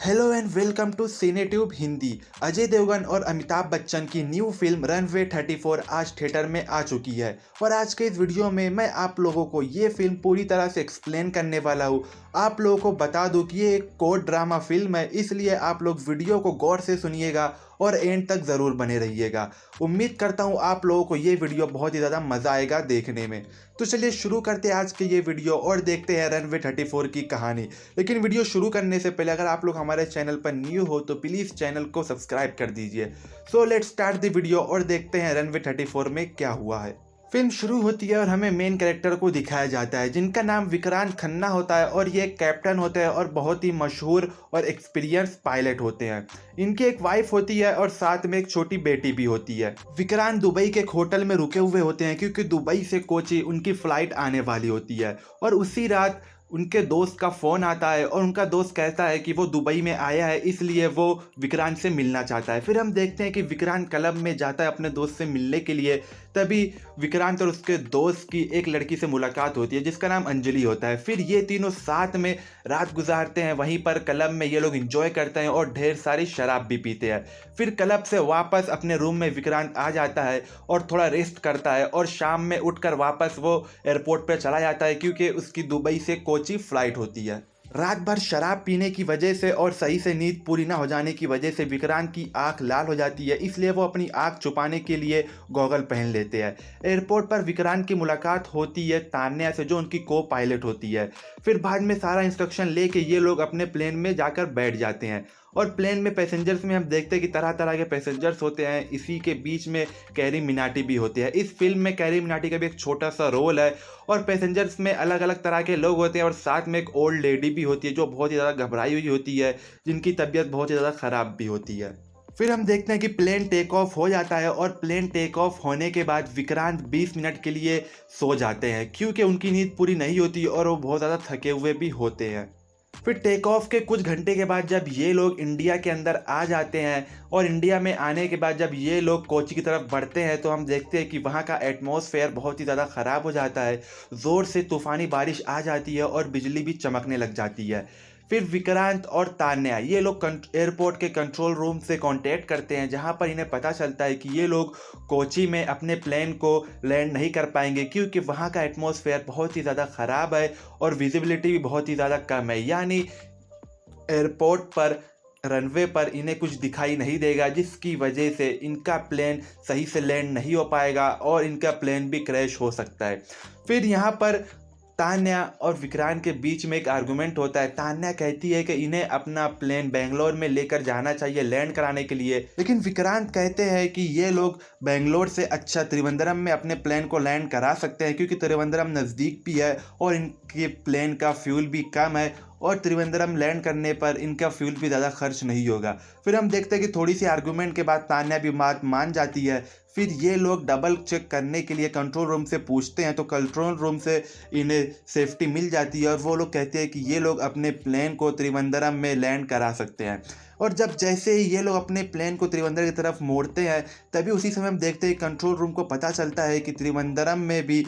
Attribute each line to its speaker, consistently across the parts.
Speaker 1: Hello and welcome to CineTube Hindi. Ajay Devgan और अमिताभ बच्चन की new film runway 34 आज थिएटर में आ चुकी है और आज के इस वीडियो में मैं आप लोगों को ये फिल्म पूरी तरह से एक्सप्लेन करने वाला हूँ। आप लोगों को बता दूँ कि ये एक कोर्ट ड्रामा फिल्म है, इसलिए आप लोग वीडियो को गौर से सुनिएगा और एंड तक ज़रूर बने रहिएगा। उम्मीद करता हूँ आप लोगों को ये वीडियो बहुत ही ज़्यादा मज़ा आएगा देखने में। तो चलिए शुरू करते हैं आज के ये वीडियो और देखते हैं रनवे 34 की कहानी। लेकिन वीडियो शुरू करने से पहले अगर आप लोग हमारे चैनल पर न्यू हो तो प्लीज़ चैनल को सब्सक्राइब कर दीजिए। So let's start the video और देखते हैं रनवे 34 में क्या हुआ है। फिल्म शुरू होती है और हमें मेन कैरेक्टर को दिखाया जाता है जिनका नाम विक्रांत खन्ना होता है और ये एक कैप्टन होते हैं और बहुत ही मशहूर और एक्सपीरियंस पायलट होते हैं। इनकी एक वाइफ होती है और साथ में एक छोटी बेटी भी होती है। विक्रांत दुबई के एक होटल में रुके हुए होते हैं क्योंकि दुबई से कोची उनकी फ्लाइट आने वाली होती है और उसी रात उनके दोस्त का फ़ोन आता है और उनका दोस्त कहता है कि वो दुबई में आया है, इसलिए वो विक्रांत से मिलना चाहता है। फिर हम देखते हैं कि विक्रांत क्लब में जाता है अपने दोस्त से मिलने के लिए। तभी विक्रांत और उसके दोस्त की एक लड़की से मुलाकात होती है जिसका नाम अंजलि होता है। फिर ये तीनों साथ में रात गुजारते हैं, वहीं पर क्लब में ये लोग इंजॉय करते हैं और ढेर सारी शराब भी पीते हैं। फिर क्लब से वापस अपने रूम में विक्रांत आ जाता है और थोड़ा रेस्ट करता है और शाम में उठकर वापस वो एयरपोर्ट पर चला जाता है क्योंकि उसकी दुबई से कोची फ्लाइट होती है। रात भर शराब पीने की वजह से और सही से नींद पूरी ना हो जाने की वजह से विक्रांत की आंख लाल हो जाती है, इसलिए वो अपनी आंख छुपाने के लिए गॉगल पहन लेते हैं। एयरपोर्ट पर विक्रांत की मुलाकात होती है तान्या से जो उनकी को पायलट होती है। फिर बाद में सारा इंस्ट्रक्शन लेके ये लोग अपने प्लेन में जाकर बैठ जाते हैं और प्लेन में पैसेंजर्स में हम देखते हैं कि तरह तरह के पैसेंजर्स होते हैं। इसी के बीच में कैरी मिनाटी भी होती है। इस फिल्म में कैरी मिनाटी का भी एक छोटा सा रोल है और पैसेंजर्स में अलग अलग तरह के लोग होते हैं और साथ में एक ओल्ड लेडी भी होती है जो बहुत ही ज़्यादा घबराई हुई होती है, जिनकी तबीयत बहुत ही ज़्यादा ख़राब भी होती है। फिर हम देखते हैं कि प्लेन टेक ऑफ हो जाता है और प्लेन टेक ऑफ होने के बाद विक्रांत 20 मिनट के लिए सो जाते हैं क्योंकि उनकी नींद पूरी नहीं होती और वो बहुत ज़्यादा थके हुए भी होते हैं। फिर टेक ऑफ के कुछ घंटे के बाद जब ये लोग इंडिया के अंदर आ जाते हैं और इंडिया में आने के बाद जब ये लोग कोची की तरफ बढ़ते हैं तो हम देखते हैं कि वहाँ का एटमॉस्फेयर बहुत ही ज़्यादा ख़राब हो जाता है। ज़ोर से तूफ़ानी बारिश आ जाती है और बिजली भी चमकने लग जाती है। फिर विक्रांत और तान्या ये लोग एयरपोर्ट के कंट्रोल रूम से कांटेक्ट करते हैं जहां पर इन्हें पता चलता है कि ये लोग कोची में अपने प्लेन को लैंड नहीं कर पाएंगे क्योंकि वहां का एटमॉस्फेयर बहुत ही ज़्यादा ख़राब है और विजिबिलिटी भी बहुत ही ज़्यादा कम है, यानी एयरपोर्ट पर रनवे पर इन्हें कुछ दिखाई नहीं देगा, जिसकी वजह से इनका प्लेन सही से लैंड नहीं हो पाएगा और इनका प्लेन भी क्रैश हो सकता है। फिर यहाँ पर तान्या और विक्रांत के बीच में एक आर्गुमेंट होता है। तान्या कहती है कि इन्हें अपना प्लेन बेंगलोर में लेकर जाना चाहिए लैंड कराने के लिए, लेकिन विक्रांत कहते हैं कि ये लोग बेंगलोर से अच्छा त्रिवेंद्रम में अपने प्लेन को लैंड करा सकते हैं क्योंकि त्रिवेंद्रम नज़दीक भी है और इनके प्लेन का फ्यूल भी कम है और त्रिवेंद्रम लैंड करने पर इनका फ्यूल भी ज़्यादा खर्च नहीं होगा। फिर हम देखते हैं कि थोड़ी सी आर्गुमेंट के बाद तान्या भी बात मान जाती है। फिर ये लोग डबल चेक करने के लिए कंट्रोल रूम से पूछते हैं तो कंट्रोल रूम से इन्हें सेफ्टी मिल जाती है और वो लोग कहते हैं कि ये लोग अपने प्लेन को त्रिवेंद्रम में लैंड करा सकते हैं। और जब जैसे ही ये लोग अपने प्लेन को त्रिवेंद्रम की तरफ मोड़ते हैं तभी उसी समय हम देखते हैं कंट्रोल रूम को पता चलता है कि त्रिवेंद्रम में भी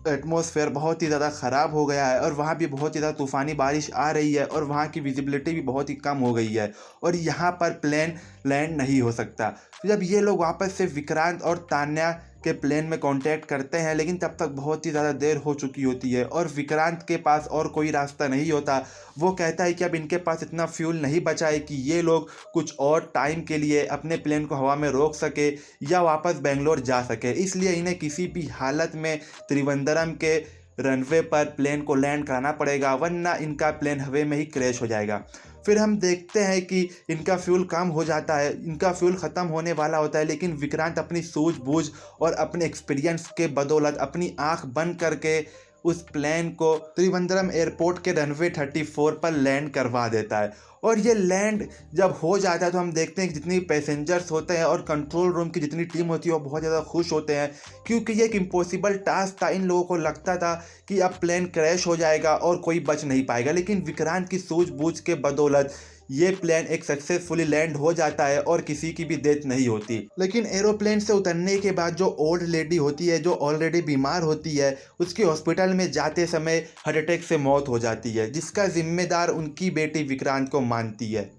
Speaker 1: एटमॉस्फेयर बहुत ही ज़्यादा ख़राब हो गया है और वहाँ भी बहुत ही ज़्यादा तूफ़ानी बारिश आ रही है और वहाँ की विजिबिलिटी भी बहुत ही कम हो गई है और यहाँ पर प्लेन लैंड नहीं हो सकता। तो जब ये लोग वापस से विक्रांत और तान्या के प्लेन में कांटेक्ट करते हैं लेकिन तब तक बहुत ही ज़्यादा देर हो चुकी होती है और विक्रांत के पास और कोई रास्ता नहीं होता। वो कहता है कि अब इनके पास इतना फ्यूल नहीं बचा है कि ये लोग कुछ और टाइम के लिए अपने प्लेन को हवा में रोक सके या वापस बेंगलोर जा सके, इसलिए इन्हें किसी भी हालत में त्रिवेंद्रम के रनवे पर प्लेन को लैंड कराना पड़ेगा वरना इनका प्लेन हवा में ही क्रैश हो जाएगा। फिर हम देखते हैं कि इनका फ्यूल कम हो जाता है, इनका फ्यूल ख़त्म होने वाला होता है, लेकिन विक्रांत अपनी सूझबूझ और अपने एक्सपीरियंस के बदौलत अपनी आंख बंद करके उस प्लेन को त्रिवेंद्रम एयरपोर्ट के रनवे 34 पर लैंड करवा देता है। और ये लैंड जब हो जाता है तो हम देखते हैं कि जितनी पैसेंजर्स होते हैं और कंट्रोल रूम की जितनी टीम होती है वो बहुत ज़्यादा खुश होते हैं क्योंकि ये एक इम्पॉसिबल टास्क था। इन लोगों को लगता था कि अब प्लेन क्रैश हो जाएगा और कोई बच नहीं पाएगा, लेकिन विक्रांत की सूझबूझ के बदौलत ये प्लेन एक सक्सेसफुली लैंड हो जाता है और किसी की भी डेथ नहीं होती। लेकिन एरोप्लेन से उतरने के बाद जो ओल्ड लेडी होती है जो ऑलरेडी बीमार होती है उसकी हॉस्पिटल में जाते समय हार्ट अटैक से मौत हो जाती है, जिसका जिम्मेदार उनकी बेटी विक्रांत को मानती है।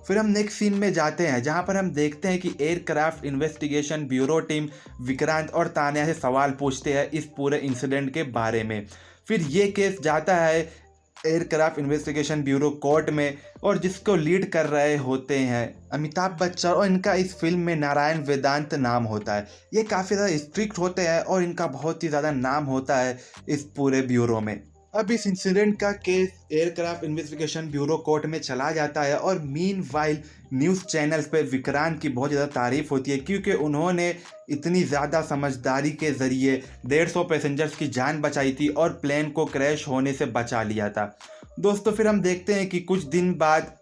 Speaker 1: फिर हम नेक्स्ट सीन में जाते हैं जहां पर हम देखते हैं कि aircraft investigation bureau team Vikrant और तान्या से सवाल पूछते हैं इस पूरे इंसिडेंट के बारे में। फिर ये केस जाता है एयरक्राफ्ट इन्वेस्टिगेशन ब्यूरो कोर्ट में और जिसको लीड कर रहे होते हैं अमिताभ बच्चन और इनका इस फिल्म में नारायण वेदांत नाम होता है। ये काफ़ी ज़्यादा स्ट्रिक्ट होते हैं और इनका बहुत ही ज़्यादा नाम होता है इस पूरे ब्यूरो में। अब इस इंसिडेंट का case aircraft investigation bureau court में चला जाता है और मीनवाइल न्यूज़ चैनल्स पे विक्रांत की बहुत ज़्यादा तारीफ होती है क्योंकि उन्होंने इतनी ज़्यादा समझदारी के ज़रिए 150 पैसेंजर्स की जान बचाई थी और प्लेन को क्रैश होने से बचा लिया था। दोस्तों फिर हम देखते हैं कि कुछ दिन बाद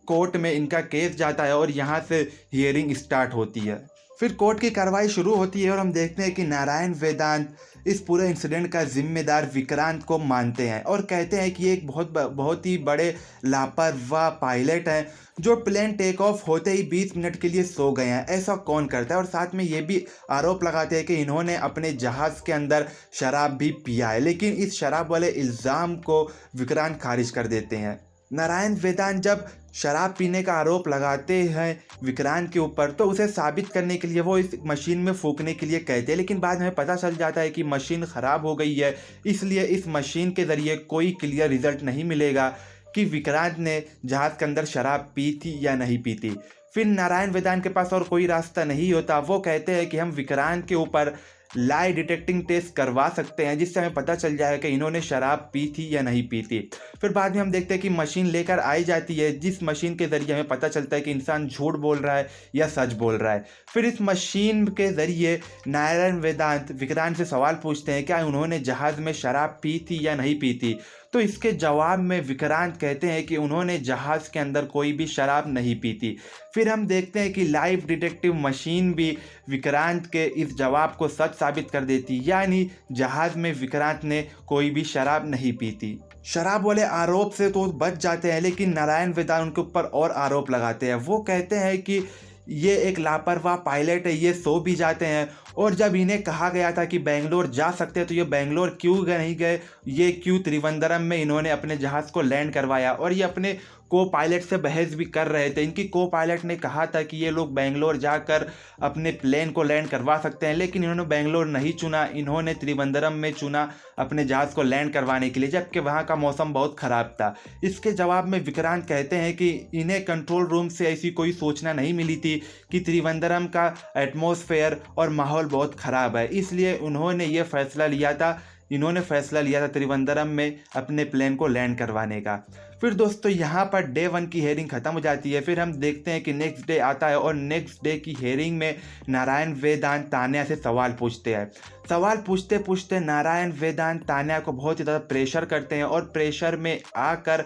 Speaker 1: कोर्ट में इनका केस जाता है और यहाँ से हियरिंग स्टार्ट होती है। फिर कोर्ट की कार्रवाई शुरू होती है और हम देखते हैं कि नारायण वेदांत इस पूरे इंसिडेंट का जिम्मेदार विक्रांत को मानते हैं और कहते हैं कि ये एक बहुत ही बड़े लापरवाह पायलट हैं जो प्लेन टेक ऑफ होते ही 20 मिनट के लिए सो गए हैं। ऐसा कौन करता है? और साथ में ये भी आरोप लगाते हैं कि इन्होंने अपने जहाज़ के अंदर शराब भी पिया है, लेकिन इस शराब वाले इल्ज़ाम को विक्रांत खारिज कर देते हैं। नारायण वेदांत जब शराब पीने का आरोप लगाते हैं विक्रांत के ऊपर तो उसे साबित करने के लिए वो इस मशीन में फूंकने के लिए कहते हैं, लेकिन बाद में पता चल जाता है कि मशीन ख़राब हो गई है, इसलिए इस मशीन के ज़रिए कोई क्लियर रिजल्ट नहीं मिलेगा कि विक्रांत ने जहाज़ के अंदर शराब पी थी या नहीं पी थी। फिर नारायण वेदांत के पास और कोई रास्ता नहीं होता, वो कहते हैं कि हम विक्रांत के ऊपर लाई डिटेक्टिंग टेस्ट करवा सकते हैं जिससे हमें पता चल जाए कि इन्होंने शराब पी थी या नहीं पी थी। फिर बाद में हम देखते हैं कि मशीन लेकर आई जाती है जिस मशीन के ज़रिए हमें पता चलता है कि इंसान झूठ बोल रहा है या सच बोल रहा है। फिर इस मशीन के ज़रिए नारायण वेदांत विक्रांत से सवाल पूछते हैं क्या उन्होंने जहाज़ में शराब पी थी या नहीं पी थी। तो इसके जवाब में विक्रांत कहते हैं कि उन्होंने जहाज़ के अंदर कोई भी शराब नहीं पी थी। फिर हम देखते हैं कि लाइव डिटेक्टिव मशीन भी विक्रांत के इस जवाब को सच साबित कर देती, यानी जहाज़ में विक्रांत ने कोई भी शराब नहीं पी थी। शराब वाले आरोप से तो बच जाते हैं, लेकिन नारायण वेदांत उनके ऊपर और आरोप लगाते हैं। वो कहते हैं कि ये एक लापरवाह पायलट है, ये सो भी जाते हैं और जब इन्हें कहा गया था कि बेंगलोर जा सकते हैं तो ये बेंगलोर क्यों नहीं गए, ये क्यों त्रिवेंद्रम में इन्होंने अपने जहाज़ को लैंड करवाया। और ये अपने को पायलट से बहस भी कर रहे थे। इनकी को पायलट ने कहा था कि ये लोग बेंगलोर जाकर अपने प्लेन को लैंड करवा सकते हैं, लेकिन इन्होंने बेंगलोर नहीं चुना, इन्होंने त्रिवेंद्रम में चुना अपने जहाज़ को लैंड करवाने के लिए, जबकि वहाँ का मौसम बहुत ख़राब था। इसके जवाब में विक्रांत कहते हैं कि इन्हें कंट्रोल रूम से ऐसी कोई सूचना नहीं मिली थी कि त्रिवेंद्रम का एटमॉस्फेयर और माहौल बहुत ख़राब है, इसलिए इन्होंने फैसला लिया था त्रिवेंद्रम में अपने प्लेन को लैंड करवाने का। फिर दोस्तों यहाँ पर डे 1 की हेयरिंग ख़त्म हो जाती है। फिर हम देखते हैं कि नेक्स्ट डे आता है और नेक्स्ट डे की हेयरिंग में नारायण वेदांत तान्या से सवाल पूछते हैं। सवाल पूछते पूछते नारायण वेदांत तान्या को बहुत ही ज़्यादा प्रेशर करते हैं और प्रेशर में आकर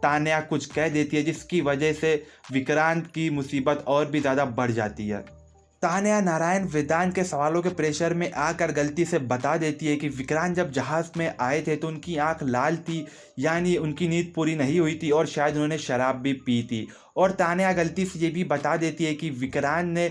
Speaker 1: तान्या कुछ कह देती है जिसकी वजह से विक्रांत की मुसीबत और भी ज़्यादा बढ़ जाती है। तान्या नारायण वेदांत के सवालों के प्रेशर में आकर गलती से बता देती है कि विक्रांत जब जहाज़ में आए थे तो उनकी आंख लाल थी, यानी उनकी नींद पूरी नहीं हुई थी और शायद उन्होंने शराब भी पी थी। और तान्या गलती से ये भी बता देती है कि विक्रांत ने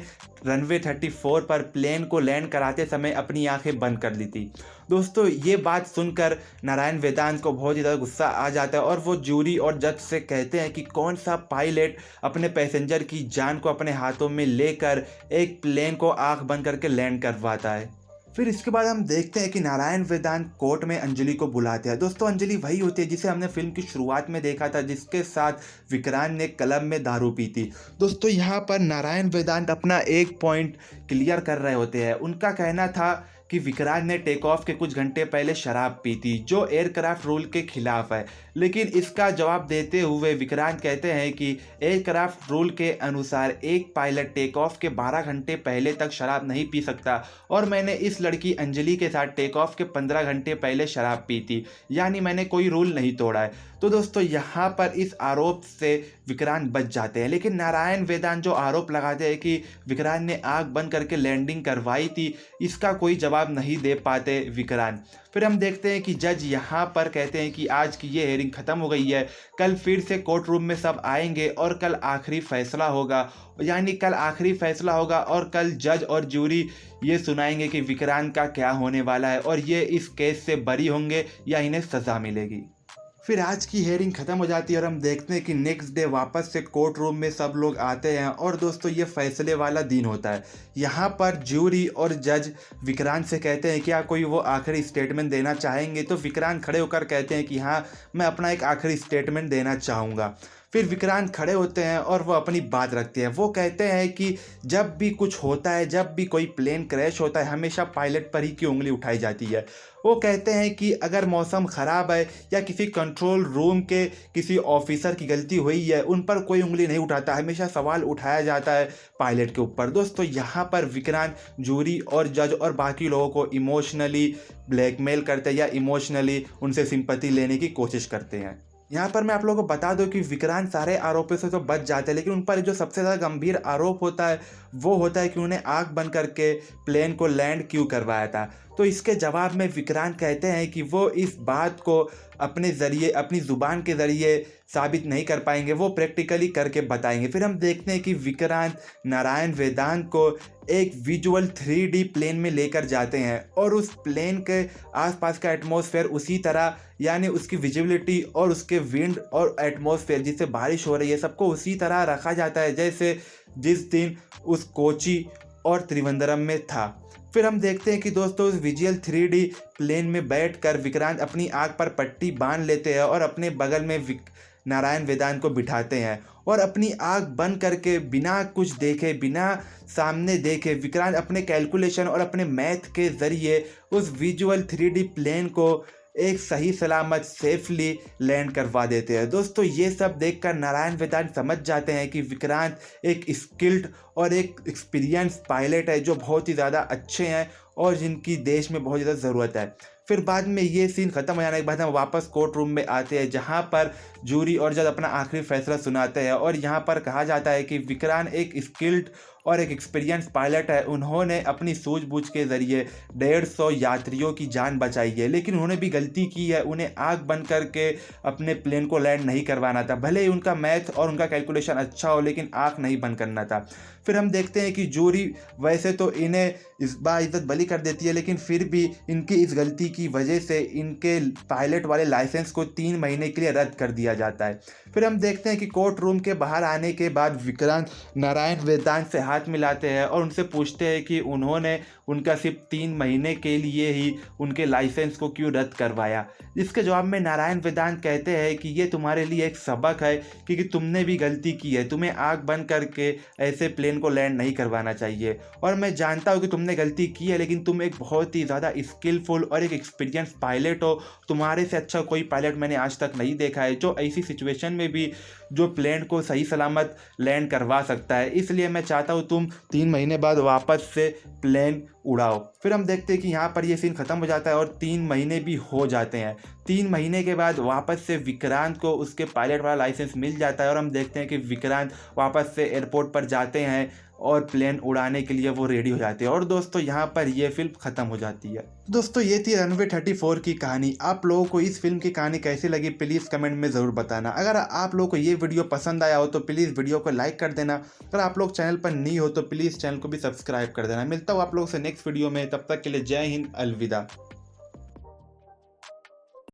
Speaker 1: रनवे 34 पर प्लेन को लैंड कराते समय अपनी आंखें बंद कर ली थी। दोस्तों ये बात सुनकर नारायण वेदांत को बहुत ही ज़्यादा गुस्सा आ जाता है और वो जूरी और जज से कहते हैं कि कौन सा पायलट अपने पैसेंजर की जान को अपने हाथों में लेकर एक प्लेन को आंख बंद करके लैंड करवाता है। फिर इसके बाद हम देखते हैं कि नारायण वेदांत कोर्ट में अंजलि को बुलाते हैं। दोस्तों अंजलि वही होती है जिसे हमने फिल्म की शुरुआत में देखा था, जिसके साथ विक्रांत ने क्लब में दारू पी थी। दोस्तों यहाँ पर नारायण वेदांत अपना एक पॉइंट क्लियर कर रहे होते हैं। उनका कहना था कि विक्रांत ने टेक ऑफ के कुछ घंटे पहले शराब पी थी जो एयरक्राफ्ट रूल के खिलाफ है, लेकिन इसका जवाब देते हुए विक्रांत कहते हैं कि एयरक्राफ्ट रूल के अनुसार एक पायलट टेक ऑफ के 12 घंटे पहले तक शराब नहीं पी सकता और मैंने इस लड़की अंजलि के साथ टेक ऑफ के 15 घंटे पहले शराब पी थी, यानी मैंने कोई रूल नहीं तोड़ा है। तो दोस्तों यहाँ पर इस आरोप से विक्रांत बच जाते हैं, लेकिन नारायण वेदांत जो आरोप लगाते हैं कि विक्रांत ने आंख बंद करके लैंडिंग करवाई थी, इसका कोई जवाब नहीं दे पाते विक्रांत। फिर हम देखते हैं कि जज यहाँ पर कहते हैं कि आज की ये हेयरिंग ख़त्म हो गई है, कल फिर से कोर्ट रूम में सब आएंगे और कल आखिरी फैसला होगा, यानी कल आखिरी फैसला होगा और कल जज और जूरी ये सुनाएंगे कि विक्रांत का क्या होने वाला है और ये इस केस से बरी होंगे या इन्हें सज़ा मिलेगी। फिर आज की हेयरिंग ख़त्म हो जाती है और हम देखते हैं कि नेक्स्ट डे वापस से कोर्ट रूम में सब लोग आते हैं और दोस्तों ये फैसले वाला दिन होता है। यहाँ पर ज्यूरी और जज विक्रांत से कहते हैं क्या कोई वो आखिरी स्टेटमेंट देना चाहेंगे, तो विक्रांत खड़े होकर कहते हैं कि हाँ, मैं अपना एक आखिरी स्टेटमेंट देना चाहूँगा। फिर विक्रांत खड़े होते हैं और वो अपनी बात रखते हैं। वो कहते हैं कि जब भी कुछ होता है, जब भी कोई प्लेन क्रैश होता है, हमेशा पायलट पर ही की उंगली उठाई जाती है। वो कहते हैं कि अगर मौसम ख़राब है या किसी कंट्रोल रूम के किसी ऑफिसर की गलती हुई है, उन पर कोई उंगली नहीं उठाता, हमेशा सवाल उठाया जाता है पायलट के ऊपर। दोस्तों यहाँ पर विक्रांत जूरी और जज और बाकी लोगों को इमोशनली ब्लैकमेल करते हैं या इमोशनली उनसे सिंपैथी लेने की कोशिश करते हैं। यहाँ पर मैं आप लोगों को बता दूं कि विक्रांत सारे आरोपों से तो बच जाते हैं, लेकिन उन पर जो सबसे ज़्यादा गंभीर आरोप होता है वो होता है कि उन्हें आग बंद करके प्लेन को लैंड क्यों करवाया था। तो इसके जवाब में विक्रांत कहते हैं कि वो इस बात को अपने ज़रिए, अपनी ज़ुबान के ज़रिए साबित नहीं कर पाएंगे, वो प्रैक्टिकली करके बताएंगे। फिर हम देखते हैं कि विक्रांत नारायण वेदांत को एक विजुअल 3D प्लेन में लेकर जाते हैं और उस प्लेन के आसपास का एटमॉस्फेयर उसी तरह, यानी उसकी विजिबिलिटी और उसके विंड और एटमॉस्फेयर जिससे बारिश हो रही है, सबको उसी तरह रखा जाता है जैसे जिस दिन उस कोची और त्रिवेंद्रम में था। फिर हम देखते हैं कि दोस्तों उस विजुअल 3D प्लेन में बैठकर विक्रांत अपनी आँख पर पट्टी बांध लेते हैं और अपने बगल में नारायण वेदांत को बिठाते हैं और अपनी आँख बंद करके बिना कुछ देखे, बिना सामने देखे, विक्रांत अपने कैलकुलेशन और अपने मैथ के ज़रिए उस विजुअल 3D प्लेन को एक सही सलामत सेफली लैंड करवा देते हैं। दोस्तों ये सब देखकर नारायण वेदांत समझ जाते हैं कि विक्रांत एक स्किल्ड और एक एक्सपीरियंस पायलट है जो बहुत ही ज़्यादा अच्छे हैं और जिनकी देश में बहुत ज़्यादा ज़रूरत है। फिर बाद में ये सीन ख़त्म हो जाने के बाद हम वापस कोर्ट रूम में आते हैं जहाँ पर जूरी और जज अपना आखिरी फैसला सुनाते हैं और यहाँ पर कहा जाता है कि विक्रांत एक स्किल्ड और एक एक्सपीरियंस पायलट है। उन्होंने अपनी सूझबूझ के ज़रिए 150 यात्रियों की जान बचाई है, लेकिन उन्होंने भी गलती की है। उन्हें आँख बंद करके अपने प्लेन को लैंड नहीं करवाना था। भले ही उनका मैथ और उनका कैलकुलेशन अच्छा हो, लेकिन आँख नहीं बंद करना था। फिर हम देखते हैं कि जूरी वैसे तो इन्हें इस बाइज्जत बरी कर देती है, लेकिन फिर भी इनकी इस गलती की वजह से इनके पायलट वाले लाइसेंस को 3 महीने के लिए रद्द कर दिया जाता है। फिर हम देखते हैं कि कोर्ट रूम के बाहर आने के बाद विक्रांत नारायण वेदांत से हाथ मिलाते हैं और उनसे पूछते हैं कि उन्होंने उनका सिर्फ 3 महीने के लिए ही उनके लाइसेंस को क्यों रद्द करवाया। इसके जवाब में नारायण वेदांत कहते हैं कि ये तुम्हारे लिए एक सबक है क्योंकि तुमने भी गलती की है, तुम्हें आँख बंद करके ऐसे प्लेन को लैंड नहीं करवाना चाहिए। और मैं जानता हूँ कि तुमने गलती की है, लेकिन तुम एक बहुत ही ज़्यादा स्किलफुल और एक एक्सपीरियंस पायलट हो। तुम्हारे से अच्छा कोई पायलट मैंने आज तक नहीं देखा है जो ऐसी सिचुएशन में भी जो प्लेन को सही सलामत लैंड करवा सकता है। इसलिए मैं चाहता हूँ तुम 3 महीने बाद वापस से प्लेन उड़ाओ। फिर हम देखते हैं कि यहाँ पर ये सीन ख़त्म हो जाता है और 3 महीने भी हो जाते हैं। 3 महीने के बाद वापस से विक्रांत को उसके पायलट वाला लाइसेंस मिल जाता है और हम देखते हैं कि विक्रांत वापस से एयरपोर्ट पर जाते हैं और प्लेन उड़ाने के लिए वो रेडी हो जाते हैं। और दोस्तों यहाँ पर ये फिल्म ख़त्म हो जाती है। दोस्तों ये थी रनवे 34 की कहानी। आप लोगों को इस फिल्म की कहानी कैसी लगी प्लीज़ कमेंट में ज़रूर बताना। अगर आप लोगों को ये वीडियो पसंद आया हो तो प्लीज़ वीडियो को लाइक कर देना। अगर आप लोग चैनल पर नहीं हो तो प्लीज़ चैनल को भी सब्सक्राइब कर देना। मिलता हूँ आप लोगों से नेक्स्ट वीडियो में, तब तक के लिए जय हिंद, अलविदा।